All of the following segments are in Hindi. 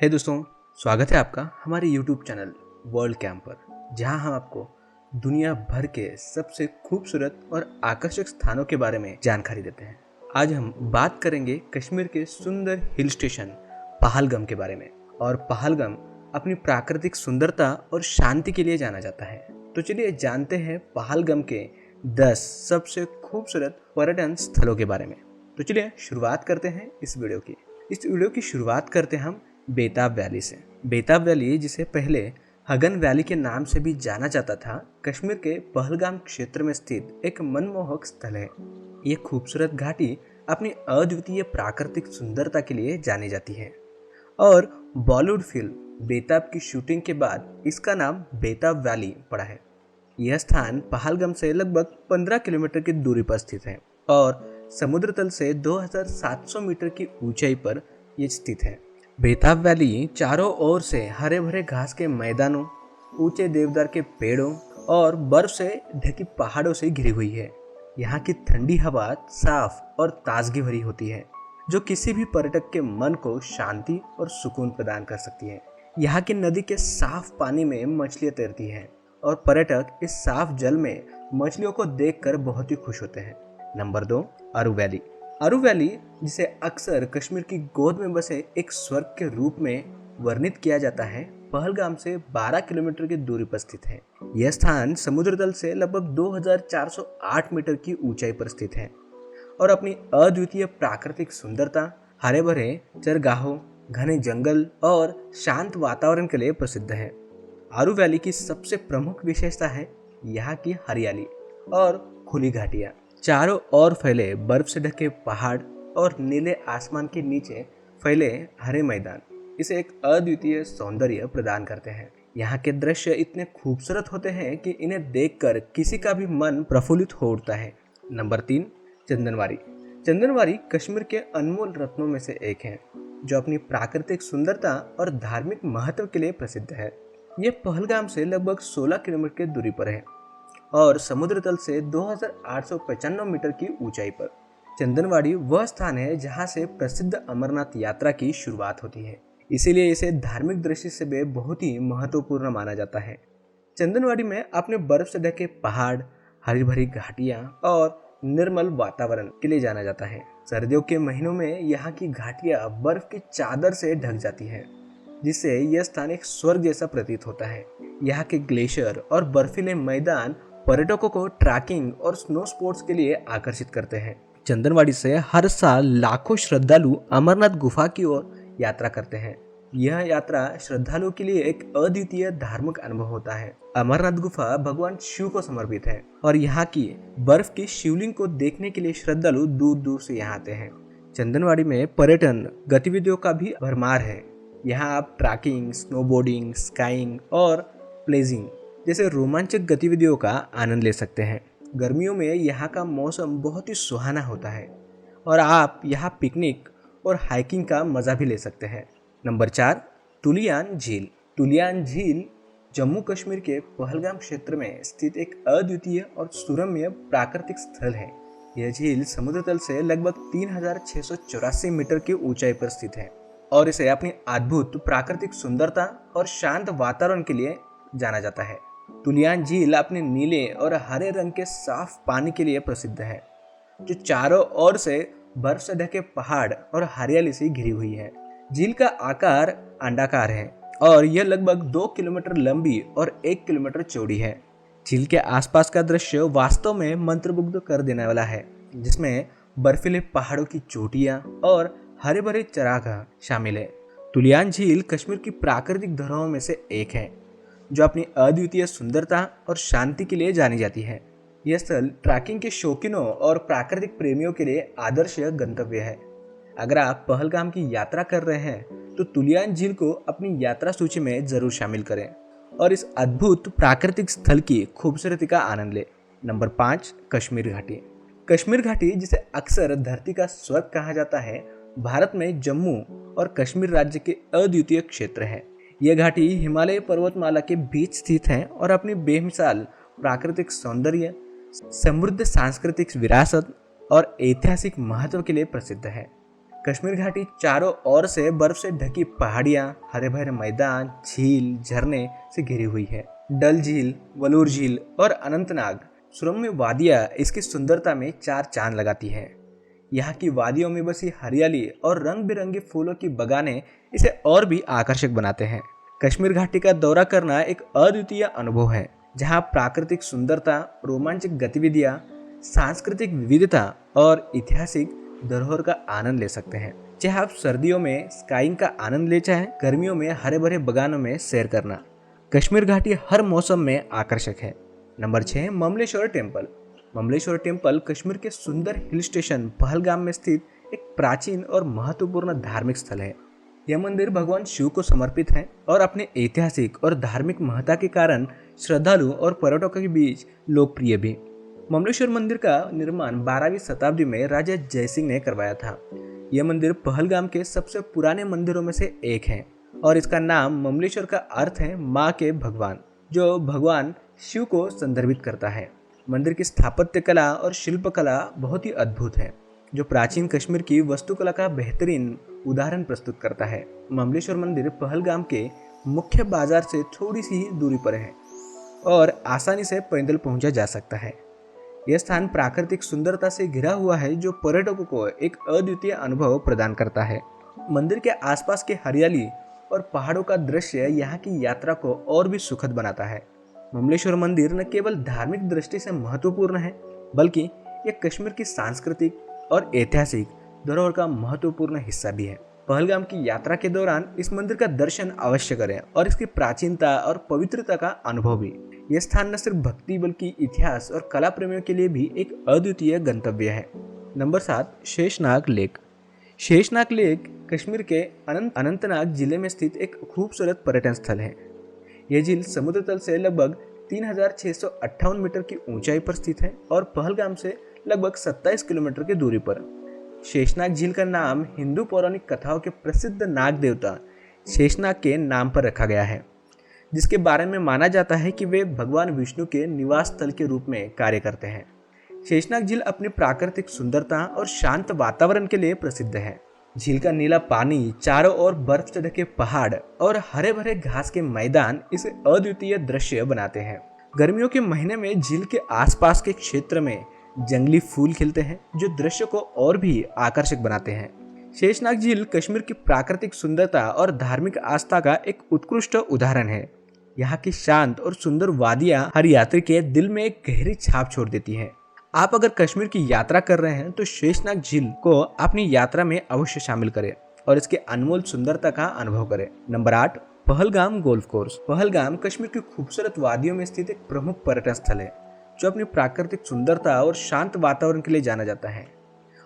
हे दोस्तों, स्वागत है आपका हमारे YouTube चैनल वर्ल्ड कैंप पर, जहां हम आपको दुनिया भर के सबसे खूबसूरत और आकर्षक स्थानों के बारे में जानकारी देते हैं। आज हम बात करेंगे कश्मीर के सुंदर हिल स्टेशन पहलगाम के बारे में। और पहलगाम अपनी प्राकृतिक सुंदरता और शांति के लिए जाना जाता है। तो चलिए जानते हैं पहलगाम के 10 सबसे खूबसूरत पर्यटन स्थलों के बारे में। तो चलिए शुरुआत करते हैं इस वीडियो की शुरुआत करते हैं हम बेताब वैली से। बेताब वैली, जिसे पहले हगन वैली के नाम से भी जाना जाता था, कश्मीर के पहलगाम क्षेत्र में स्थित एक मनमोहक स्थल है। ये खूबसूरत घाटी अपनी अद्वितीय प्राकृतिक सुंदरता के लिए जानी जाती है और बॉलीवुड फिल्म बेताब की शूटिंग के बाद इसका नाम बेताब वैली पड़ा है। यह स्थान पहलगाम से लगभग 15 किलोमीटर की दूरी पर स्थित है और समुद्र तल से 2700 मीटर की ऊंचाई पर यह स्थित है। बेताब वैली चारों ओर से हरे भरे घास के मैदानों, ऊंचे देवदार के पेड़ों और बर्फ से ढकी पहाड़ों से घिरी हुई है। यहाँ की ठंडी हवा साफ और ताजगी भरी होती है, जो किसी भी पर्यटक के मन को शांति और सुकून प्रदान कर सकती है। यहाँ की नदी के साफ पानी में मछलियाँ तैरती हैं और पर्यटक इस साफ जल में मछलियों को देखकर बहुत ही खुश होते हैं। नंबर 2, अरू वैली। अरू वैली, जिसे अक्सर कश्मीर की गोद में बसे एक स्वर्ग के रूप में वर्णित किया जाता है, पहलगाम से 12 किलोमीटर की दूरी पर स्थित है। यह स्थान समुद्र तल से लगभग 2408 मीटर की ऊंचाई पर स्थित है और अपनी अद्वितीय प्राकृतिक सुंदरता, हरे भरे चरगाहों, घने जंगल और शांत वातावरण के लिए प्रसिद्ध है। अरू वैली की सबसे प्रमुख विशेषता है यहाँ की हरियाली और खुली घाटियाँ। चारों ओर फैले बर्फ से ढके पहाड़ और नीले आसमान के नीचे फैले हरे मैदान इसे एक अद्वितीय सौंदर्य प्रदान करते हैं। यहाँ के दृश्य इतने खूबसूरत होते हैं कि इन्हें देखकर किसी का भी मन प्रफुल्लित हो उठता है। नंबर 3, चंदनवारी। चंदनवारी कश्मीर के अनमोल रत्नों में से एक है, जो अपनी प्राकृतिक सुंदरता और धार्मिक महत्व के लिए प्रसिद्ध है। ये पहलगाम से लगभग 16 किलोमीटर की दूरी पर है और समुद्र तल से 2895 मीटर की ऊंचाई पर। चंदनवाड़ी वह स्थान है जहां से प्रसिद्ध अमरनाथ यात्रा की शुरुआत होती है, इसीलिए इसे धार्मिक दृष्टि से भी बहुत ही महत्वपूर्ण माना जाता है। चंदनवाड़ी में अपने बर्फ से ढके पहाड़, हरी भरी घाटियां और निर्मल वातावरण के लिए जाना जाता है। सर्दियों के महीनों में यहाँ की घाटियां बर्फ की चादर से ढक जाती है, जिससे यह स्थान एक स्वर्ग जैसा प्रतीत होता है। यहाँ के ग्लेशियर और बर्फीले मैदान पर्यटकों को ट्रैकिंग और स्नो स्पोर्ट्स के लिए आकर्षित करते हैं। चंदनवाड़ी से हर साल लाखों श्रद्धालु अमरनाथ गुफा की ओर यात्रा करते हैं। यह यात्रा श्रद्धालुओं के लिए एक अद्वितीय धार्मिक अनुभव होता है। अमरनाथ गुफा भगवान शिव को समर्पित है और यहाँ की बर्फ की शिवलिंग को देखने के लिए श्रद्धालु दूर दूर से यहाँ आते हैं। चंदनवाड़ी में पर्यटन गतिविधियों का भी भरमार है। यहाँ आप ट्रैकिंग, स्नोबोर्डिंग, स्काइंग और प्लेजिंग जैसे रोमांचक गतिविधियों का आनंद ले सकते हैं। गर्मियों में यहाँ का मौसम बहुत ही सुहाना होता है और आप यहाँ पिकनिक और हाइकिंग का मज़ा भी ले सकते हैं। नंबर 4, तुलियान झील। तुलियान झील जम्मू कश्मीर के पहलगाम क्षेत्र में स्थित एक अद्वितीय और सुरम्य प्राकृतिक स्थल है। यह झील समुद्र तल से लगभग 3684 मीटर की ऊंचाई पर स्थित है और इसे अपनी अद्भुत प्राकृतिक सुंदरता और शांत वातावरण के लिए जाना जाता है। तुलियान झील अपने नीले और हरे रंग के साफ पानी के लिए प्रसिद्ध है, जो चारों ओर से बर्फ से ढके पहाड़ और हरियाली से घिरी हुई है। झील का आकार अंडाकार है और यह लगभग 2 किलोमीटर लंबी और 1 किलोमीटर चौड़ी है। झील के आसपास का दृश्य वास्तव में मंत्रमुग्ध कर देने वाला है, जिसमें बर्फीले पहाड़ों की चोटियां और हरे भरे चरागाह शामिल है। तुलियान झील कश्मीर की प्राकृतिक धरोहरों में से एक है, जो अपनी अद्वितीय सुंदरता और शांति के लिए जानी जाती है। यह स्थल ट्रैकिंग के शौकीनों और प्राकृतिक प्रेमियों के लिए आदर्श गंतव्य है। अगर आप पहलगाम की यात्रा कर रहे हैं तो तुलियान झील को अपनी यात्रा सूची में जरूर शामिल करें और इस अद्भुत प्राकृतिक स्थल की खूबसूरती का आनंद लें। नंबर 5, कश्मीर घाटी। कश्मीर घाटी, जिसे अक्सर धरती का स्वर्ग कहा जाता है, भारत में जम्मू और कश्मीर राज्य के अद्वितीय क्षेत्र है। यह घाटी हिमालय पर्वतमाला के बीच स्थित है और अपनी बेमिसाल प्राकृतिक सौंदर्य, समृद्ध सांस्कृतिक विरासत और ऐतिहासिक महत्व के लिए प्रसिद्ध है। कश्मीर घाटी चारों ओर से बर्फ से ढकी पहाड़ियां, हरे भरे मैदान, झील, झरने से घिरी हुई है। डल झील, वलूर झील और अनंतनाग सुरम्य वादियां इसकी सुंदरता में चार चांद लगाती हैं। यहाँ की वादियों में बसी हरियाली और रंग बिरंगे फूलों की बगानें इसे और भी आकर्षक बनाते हैं। कश्मीर घाटी का दौरा करना एक अद्वितीय अनुभव है, जहाँ प्राकृतिक सुंदरता, रोमांचक गतिविधियां, सांस्कृतिक विविधता और ऐतिहासिक धरोहर का आनंद ले सकते हैं। चाहे आप सर्दियों में स्काइंग का आनंद ले, चाहे गर्मियों में हरे भरे बगानों में सैर करना, कश्मीर घाटी हर मौसम में आकर्षक है। Number 6, Mamleshwar temple. Mamleshwar temple Kashmir के सुंदर हिल स्टेशन पहलगाम में स्थित एक प्राचीन और महत्वपूर्ण धार्मिक स्थल है। यह मंदिर भगवान शिव को समर्पित है और अपने ऐतिहासिक और धार्मिक महत्ता के कारण श्रद्धालु और पर्यटकों के बीच लोकप्रिय भी। ममलेश्वर मंदिर का निर्माण 12वीं शताब्दी में राजा जयसिंह ने करवाया था। यह मंदिर पहलगाम के सबसे पुराने मंदिरों में से एक है और इसका नाम ममलेश्वर का अर्थ है माँ के भगवान, जो भगवान शिव को संदर्भित करता है। मंदिर की स्थापत्य कला और शिल्पकला बहुत ही अद्भुत है, जो प्राचीन कश्मीर की वास्तुकला का बेहतरीन उदाहरण प्रस्तुत करता है। ममलेश्वर मंदिर पहलगाम के मुख्य बाजार से थोड़ी सी ही दूरी पर है और आसानी से पैदल पहुंचा जा सकता है। यह स्थान प्राकृतिक सुंदरता से घिरा हुआ है, जो पर्यटकों को एक अद्वितीय अनुभव प्रदान करता है। मंदिर के आसपास की हरियाली और पहाड़ों का दृश्य यहाँ की यात्रा को और भी सुखद बनाता है। ममलेश्वर मंदिर न केवल धार्मिक दृष्टि से महत्वपूर्ण है, बल्कि यह कश्मीर की सांस्कृतिक और ऐतिहासिक धरोहर का महत्वपूर्ण हिस्सा भी है। पहलगाम की यात्रा के दौरान इस मंदिर का दर्शन अवश्य करें और इसकी प्राचीनता और पवित्रता का अनुभव भी। यह स्थान न सिर्फ भक्ति बल्कि इतिहास और कला प्रेमियों के लिए भी एक अद्वितीय गंतव्य है। Number 7, Sheshnag lake. Sheshnag lake Kashmir के अनंतनाग जिले में स्थित एक खूबसूरत पर्यटन स्थल है। यह झील समुद्र तल से लगभग 3658 मीटर की ऊंचाई पर स्थित है और पहलगाम से लगभग 27 किलोमीटर की दूरी पर। शेषनाग झील का नाम हिंदू पौराणिक कथाओं के प्रसिद्ध नाग देवता शेषनाग के नाम पर रखा गया है, जिसके बारे में माना जाता है कि वे भगवान विष्णु के निवास स्थल के रूप में कार्य करते हैं। शेषनाग झील अपनी प्राकृतिक सुंदरता और शांत वातावरण के लिए प्रसिद्ध है। झील का नीला पानी, चारों ओर बर्फ से ढके पहाड़ और हरे भरे घास के मैदान इसे अद्वितीय दृश्य बनाते हैं। गर्मियों के महीने में झील के आसपास के क्षेत्र में जंगली फूल खिलते हैं, जो दृश्य को और भी आकर्षक बनाते हैं। शेषनाग झील कश्मीर की प्राकृतिक सुंदरता और धार्मिक आस्था का एक उत्कृष्ट उदाहरण है। यहाँ की शांत और सुंदर वादियां हर यात्री के दिल में एक गहरी छाप छोड़ देती है। आप अगर कश्मीर की यात्रा कर रहे हैं तो शेषनाग झील को अपनी यात्रा में अवश्य शामिल करें और इसके अनमोल सुंदरता का अनुभव करें। Number 8, Pahalgam golf course. Pahalgam Kashmir की खूबसूरत वादियों में स्थित एक प्रमुख पर्यटन स्थल है, जो अपनी प्राकृतिक सुंदरता और शांत वातावरण के लिए जाना जाता है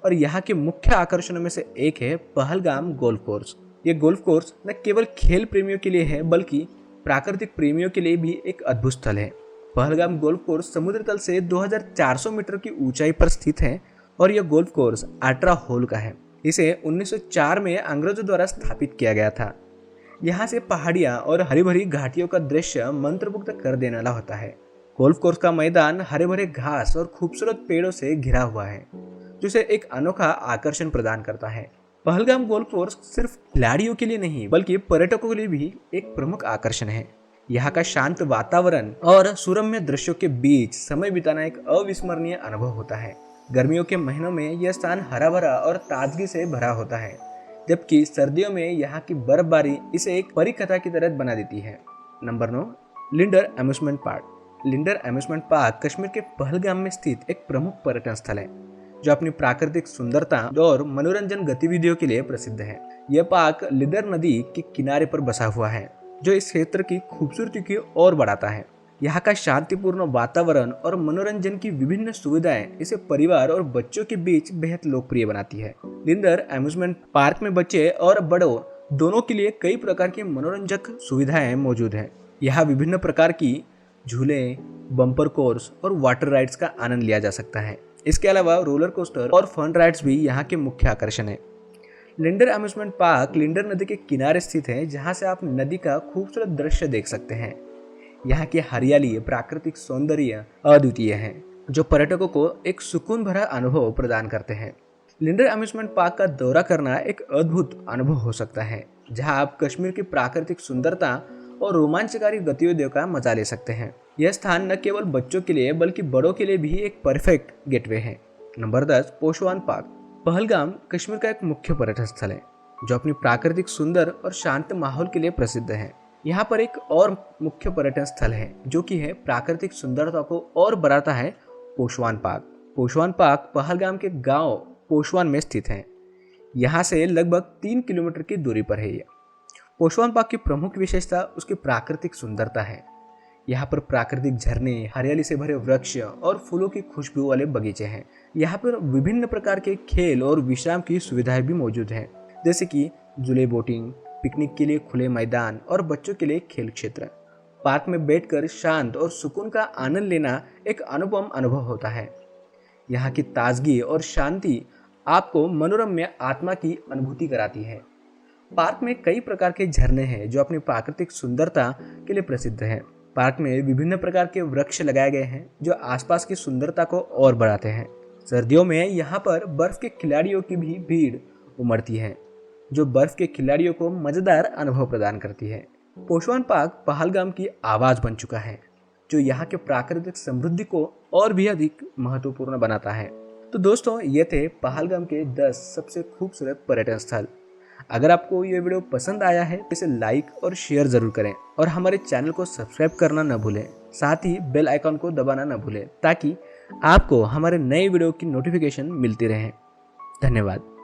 और यहाँ के मुख्य आकर्षणों में से एक है पहलगाम गोल्फ कोर्स। ये गोल्फ कोर्स न केवल खेल प्रेमियों के लिए है, बल्कि प्राकृतिक प्रेमियों के लिए भी एक अद्भुत स्थल है। पहलगाम गोल्फ कोर्स समुद्र तल से 2400 मीटर की ऊंचाई पर स्थित है और यह गोल्फ कोर्स 18 होल का है। इसे 1904 में अंग्रेजों द्वारा स्थापित किया गया था। यहाँ से पहाड़ियाँ और हरी भरी घाटियों का दृश्य मंत्रमुग्ध कर देने वाला होता है। गोल्फ कोर्स का मैदान हरे भरे घास और खूबसूरत पेड़ों से घिरा हुआ है, जिसे एक अनोखा आकर्षण प्रदान करता है। पहलगाम गोल्फ कोर्स सिर्फ खिलाड़ियों के लिए नहीं, बल्कि पर्यटकों के लिए भी एक प्रमुख आकर्षण है। यहाँ का शांत वातावरण और सुरम्य दृश्यों के बीच समय बिताना एक अविस्मरणीय अनुभव होता है। गर्मियों के महीनों में यह स्थान हरा भरा और ताजगी से भरा होता है, जबकि सर्दियों में यहाँ की बर्फबारी इसे एक परी कथा की तरह बना देती है। Number 9, Lindner amusement park. Lindner amusement park Kashmir के पहलगाम में स्थित एक प्रमुख पर्यटन स्थल है, जो अपनी प्राकृतिक सुंदरता और मनोरंजन गतिविधियों के लिए प्रसिद्ध है। यह पार्क लिंडर नदी के किनारे पर बसा हुआ है, जो इस क्षेत्र की खूबसूरती की ओर बढ़ाता है। यहाँ का शांतिपूर्ण वातावरण और मनोरंजन की विभिन्न सुविधाएं इसे परिवार और बच्चों के बीच बेहद लोकप्रिय बनाती है। लिंडर अम्यूजमेंट पार्क में बच्चे और बड़ों दोनों के लिए कई प्रकार की मनोरंजक सुविधाएं मौजूद हैं। यहाँ विभिन्न प्रकार की झूले, बम्पर कोर्स और वाटर राइड्स का आनंद लिया जा सकता है। इसके अलावा रोलर कोस्टर और फन राइड्स भी यहाँ के मुख्य आकर्षण है। लिंडर अम्यूजमेंट पार्क लिंडर नदी के किनारे स्थित है, जहाँ से आप नदी का खूबसूरत दृश्य देख सकते हैं। यहाँ की हरियाली, प्राकृतिक सौंदर्य अद्वितीय है, जो पर्यटकों को एक सुकून भरा अनुभव प्रदान करते हैं। लिंडर अम्यूजमेंट पार्क का दौरा करना एक अद्भुत अनुभव हो सकता है, जहां आप कश्मीर की प्राकृतिक सुंदरता और रोमांचकारी गतिविधियों का मजा ले सकते हैं। यह स्थान न केवल बच्चों के लिए बल्कि बड़ों के लिए भी एक परफेक्ट गेटवे है। Number 10, Poshwan park. पहलगाम कश्मीर का एक मुख्य पर्यटन स्थल है, जो अपनी प्राकृतिक सुंदर और शांत माहौल के लिए प्रसिद्ध है। यहाँ पर एक और मुख्य पर्यटन स्थल है, जो कि है प्राकृतिक सुंदरता को और बढ़ाता है, पोशवान पार्क। पोशवान पार्क पहलगाम के गांव पोशवान में स्थित है। यहाँ से लगभग 3 किलोमीटर की दूरी पर है। पोशवान पार्क की प्रमुख विशेषता उसकी प्राकृतिक सुंदरता है। यहाँ पर प्राकृतिक झरने, हरियाली से भरे वृक्ष और फूलों की खुशबू वाले बगीचे हैं। यहाँ पर विभिन्न प्रकार के खेल और विश्राम की सुविधाएं भी मौजूद हैं, जैसे कि झूले बोटिंग, पिकनिक के लिए खुले मैदान और बच्चों के लिए खेल क्षेत्र। पार्क में बैठकर शांत और सुकून का आनंद लेना एक अनुपम अनुभव होता है। यहाँ की ताजगी और शांति आपको मनोरम्य आत्मा की अनुभूति कराती है। पार्क में कई प्रकार के झरने हैं जो अपनी प्राकृतिक सुंदरता के लिए प्रसिद्ध हैं। पार्क में विभिन्न प्रकार के वृक्ष लगाए गए हैं जो आसपास की सुंदरता को और बढ़ाते हैं। सर्दियों में यहाँ पर बर्फ के खिलाड़ियों की भी भीड़ उमड़ती है, जो बर्फ के खिलाड़ियों को मजेदार अनुभव प्रदान करती है। पोशवान पार्क पहलगाम की आवाज बन चुका है, जो यहाँ के प्राकृतिक समृद्धि को और भी अधिक महत्वपूर्ण बनाता है। तो दोस्तों, ये थे पहलगाम के 10 सबसे खूबसूरत पर्यटन स्थल। अगर आपको ये वीडियो पसंद आया है तो इसे लाइक और शेयर जरूर करें और हमारे चैनल को सब्सक्राइब करना न भूलें। साथ ही बेल आइकॉन को दबाना न भूलें, ताकि आपको हमारे नए वीडियो की नोटिफिकेशन मिलती रहे। धन्यवाद।